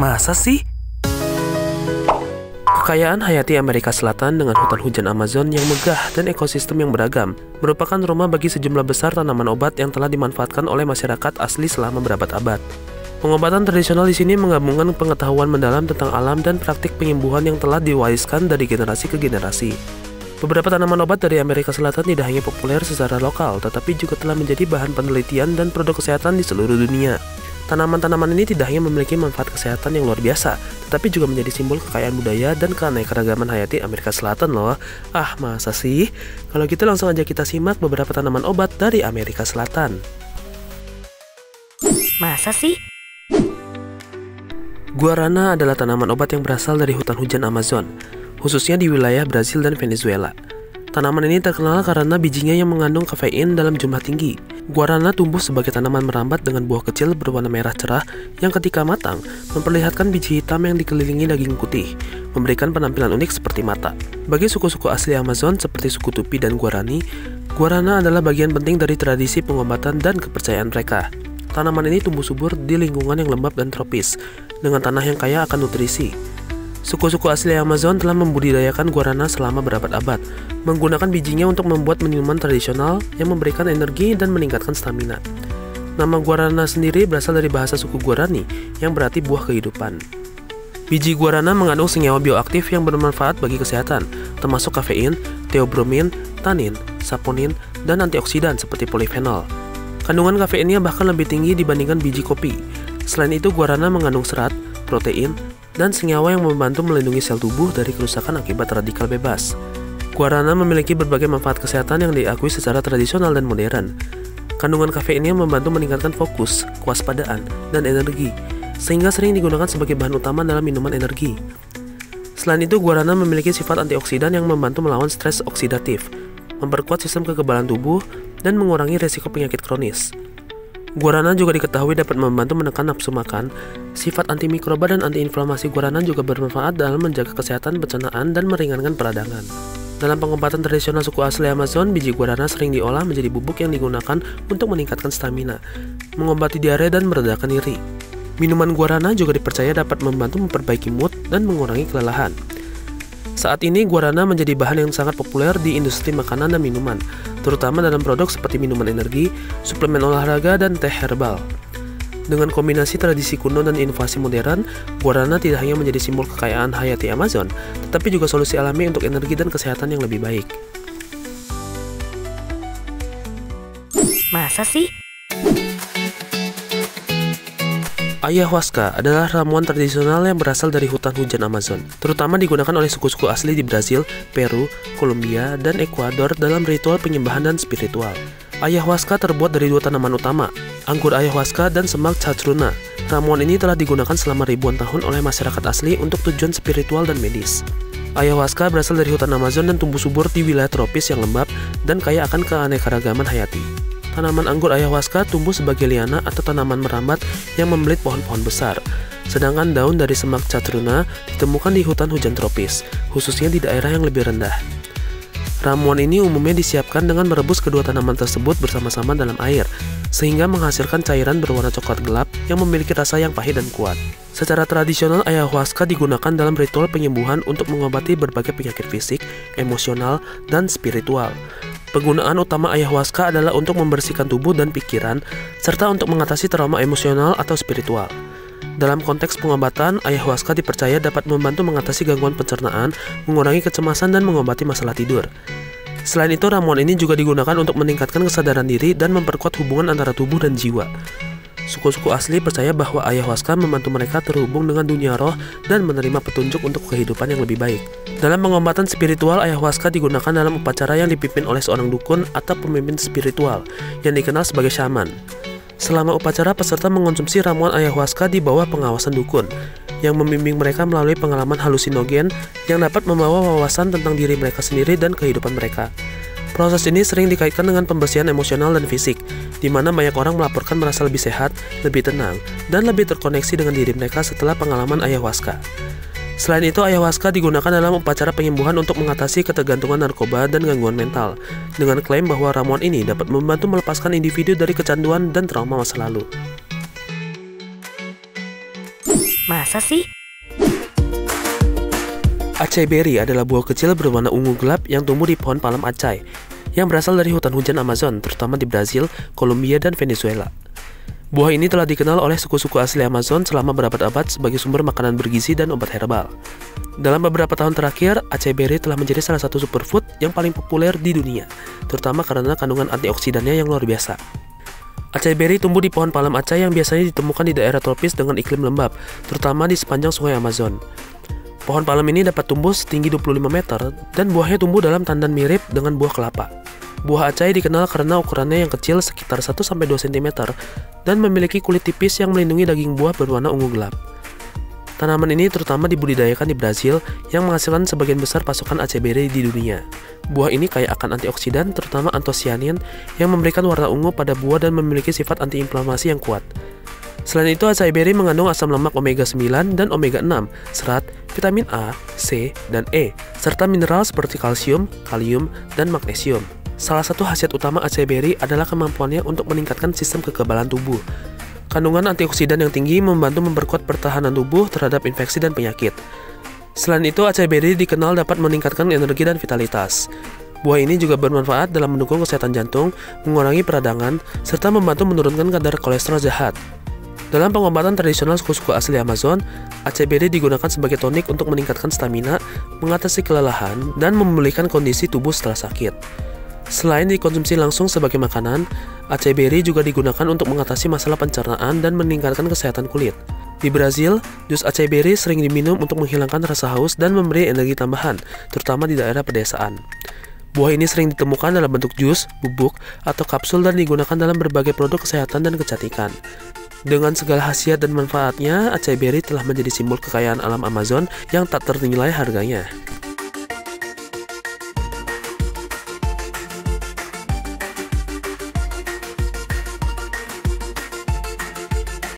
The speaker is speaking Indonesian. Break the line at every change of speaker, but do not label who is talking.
Masa sih? Kekayaan hayati Amerika Selatan dengan hutan hujan Amazon yang megah dan ekosistem yang beragam merupakan rumah bagi sejumlah besar tanaman obat yang telah dimanfaatkan oleh masyarakat asli selama berabad-abad. Pengobatan tradisional di sini menggabungkan pengetahuan mendalam tentang alam dan praktik penyembuhan yang telah diwariskan dari generasi ke generasi. Beberapa tanaman obat dari Amerika Selatan tidak hanya populer secara lokal, tetapi juga telah menjadi bahan penelitian dan produk kesehatan di seluruh dunia. Tanaman-tanaman ini tidak hanya memiliki manfaat kesehatan yang luar biasa, tetapi juga menjadi simbol kekayaan budaya dan keanekaragaman hayati Amerika Selatan loh. Ah, masa sih? Kalau gitu langsung aja kita simak beberapa tanaman obat dari Amerika Selatan.
Masa sih?
Guarana adalah tanaman obat yang berasal dari hutan hujan Amazon, khususnya di wilayah Brasil dan Venezuela. Tanaman ini terkenal karena bijinya yang mengandung kafein dalam jumlah tinggi. Guarana tumbuh sebagai tanaman merambat dengan buah kecil berwarna merah cerah yang ketika matang memperlihatkan biji hitam yang dikelilingi daging putih, memberikan penampilan unik seperti mata. Bagi suku-suku asli Amazon seperti suku Tupi dan Guarani, Guarana adalah bagian penting dari tradisi pengobatan dan kepercayaan mereka. Tanaman ini tumbuh subur di lingkungan yang lembab dan tropis, dengan tanah yang kaya akan nutrisi. Suku-suku asli Amazon telah membudidayakan guarana selama berabad-abad, menggunakan bijinya untuk membuat minuman tradisional yang memberikan energi dan meningkatkan stamina. Nama guarana sendiri berasal dari bahasa suku Guarani, yang berarti buah kehidupan. Biji guarana mengandung senyawa bioaktif yang bermanfaat bagi kesehatan, termasuk kafein, theobromine, tanin, saponin, dan antioksidan seperti polifenol. Kandungan kafeinnya bahkan lebih tinggi dibandingkan biji kopi. Selain itu, guarana mengandung serat, protein, dan senyawa yang membantu melindungi sel tubuh dari kerusakan akibat radikal bebas. Guarana memiliki berbagai manfaat kesehatan yang diakui secara tradisional dan modern. Kandungan kafeinnya membantu meningkatkan fokus, kewaspadaan, dan energi, sehingga sering digunakan sebagai bahan utama dalam minuman energi. Selain itu, guarana memiliki sifat antioksidan yang membantu melawan stres oksidatif, memperkuat sistem kekebalan tubuh, dan mengurangi resiko penyakit kronis. Guarana juga diketahui dapat membantu menekan nafsu makan. Sifat antimikroba dan antiinflamasi guarana juga bermanfaat dalam menjaga kesehatan pencernaan dan meringankan peradangan. Dalam pengobatan tradisional suku asli Amazon, biji guarana sering diolah menjadi bubuk yang digunakan untuk meningkatkan stamina, mengobati diare dan meredakan nyeri. Minuman guarana juga dipercaya dapat membantu memperbaiki mood dan mengurangi kelelahan. Saat ini, guarana menjadi bahan yang sangat populer di industri makanan dan minuman, terutama dalam produk seperti minuman energi, suplemen olahraga, dan teh herbal. Dengan kombinasi tradisi kuno dan inovasi modern, guarana tidak hanya menjadi simbol kekayaan hayati Amazon, tetapi juga solusi alami untuk energi dan kesehatan yang lebih baik.
Masa sih?
Ayahuasca adalah ramuan tradisional yang berasal dari hutan hujan Amazon, terutama digunakan oleh suku-suku asli di Brasil, Peru, Kolombia, dan Ekuador dalam ritual penyembahan dan spiritual. Ayahuasca terbuat dari dua tanaman utama, anggur ayahuasca dan semak cacruna. Ramuan ini telah digunakan selama ribuan tahun oleh masyarakat asli untuk tujuan spiritual dan medis. Ayahuasca berasal dari hutan Amazon dan tumbuh subur di wilayah tropis yang lembab dan kaya akan keanekaragaman hayati. Tanaman anggur ayahuasca tumbuh sebagai liana atau tanaman merambat yang membelit pohon-pohon besar. Sedangkan daun dari semak cacruna ditemukan di hutan hujan tropis, khususnya di daerah yang lebih rendah. Ramuan ini umumnya disiapkan dengan merebus kedua tanaman tersebut bersama-sama dalam air, sehingga menghasilkan cairan berwarna coklat gelap yang memiliki rasa yang pahit dan kuat. Secara tradisional, ayahuasca digunakan dalam ritual penyembuhan untuk mengobati berbagai penyakit fisik, emosional, dan spiritual. Penggunaan utama ayahuasca adalah untuk membersihkan tubuh dan pikiran, serta untuk mengatasi trauma emosional atau spiritual. Dalam konteks pengobatan, ayahuasca dipercaya dapat membantu mengatasi gangguan pencernaan, mengurangi kecemasan, dan mengobati masalah tidur. Selain itu, ramuan ini juga digunakan untuk meningkatkan kesadaran diri dan memperkuat hubungan antara tubuh dan jiwa. Suku-suku asli percaya bahwa ayahuasca membantu mereka terhubung dengan dunia roh dan menerima petunjuk untuk kehidupan yang lebih baik. Dalam pengobatan spiritual, ayahuasca digunakan dalam upacara yang dipimpin oleh seorang dukun atau pemimpin spiritual yang dikenal sebagai shaman. Selama upacara, peserta mengonsumsi ramuan ayahuasca di bawah pengawasan dukun yang membimbing mereka melalui pengalaman halusinogen yang dapat membawa wawasan tentang diri mereka sendiri dan kehidupan mereka. Proses ini sering dikaitkan dengan pembersihan emosional dan fisik, di mana banyak orang melaporkan merasa lebih sehat, lebih tenang, dan lebih terkoneksi dengan diri mereka setelah pengalaman ayahuasca. Selain itu, ayahuasca digunakan dalam upacara penyembuhan untuk mengatasi ketergantungan narkoba dan gangguan mental, dengan klaim bahwa ramuan ini dapat membantu melepaskan individu dari kecanduan dan trauma masa lalu.
Masa Masa sih?
Acai berry adalah buah kecil berwarna ungu gelap yang tumbuh di pohon palem acai, yang berasal dari hutan hujan Amazon, terutama di Brasil, Kolombia, dan Venezuela. Buah ini telah dikenal oleh suku-suku asli Amazon selama berabad-abad sebagai sumber makanan bergizi dan obat herbal. Dalam beberapa tahun terakhir, acai berry telah menjadi salah satu superfood yang paling populer di dunia, terutama karena kandungan antioksidannya yang luar biasa. Acai berry tumbuh di pohon palem acai yang biasanya ditemukan di daerah tropis dengan iklim lembab, terutama di sepanjang sungai Amazon. Pohon palem ini dapat tumbuh setinggi 25 meter dan buahnya tumbuh dalam tandan mirip dengan buah kelapa. Buah acai dikenal karena ukurannya yang kecil sekitar 1-2 cm dan memiliki kulit tipis yang melindungi daging buah berwarna ungu gelap. Tanaman ini terutama dibudidayakan di Brasil yang menghasilkan sebagian besar pasokan acai berry di dunia. Buah ini kaya akan antioksidan terutama antosianin yang memberikan warna ungu pada buah dan memiliki sifat antiinflamasi yang kuat. Selain itu, acai berry mengandung asam lemak omega 9 dan omega 6, serat, vitamin A, C, dan E, serta mineral seperti kalsium, kalium, dan magnesium. Salah satu khasiat utama acai berry adalah kemampuannya untuk meningkatkan sistem kekebalan tubuh. Kandungan antioksidan yang tinggi membantu memperkuat pertahanan tubuh terhadap infeksi dan penyakit. Selain itu, acai berry dikenal dapat meningkatkan energi dan vitalitas. Buah ini juga bermanfaat dalam mendukung kesehatan jantung, mengurangi peradangan, serta membantu menurunkan kadar kolesterol jahat. Dalam pengobatan tradisional suku-suku asli Amazon, acai berry digunakan sebagai tonik untuk meningkatkan stamina, mengatasi kelelahan, dan memulihkan kondisi tubuh setelah sakit. Selain dikonsumsi langsung sebagai makanan, acai berry juga digunakan untuk mengatasi masalah pencernaan dan meningkatkan kesehatan kulit. Di Brasil, jus acai berry sering diminum untuk menghilangkan rasa haus dan memberi energi tambahan, terutama di daerah pedesaan. Buah ini sering ditemukan dalam bentuk jus, bubuk, atau kapsul dan digunakan dalam berbagai produk kesehatan dan kecantikan. Dengan segala khasiat dan manfaatnya, acai berry telah menjadi simbol kekayaan alam Amazon yang tak ternilai harganya.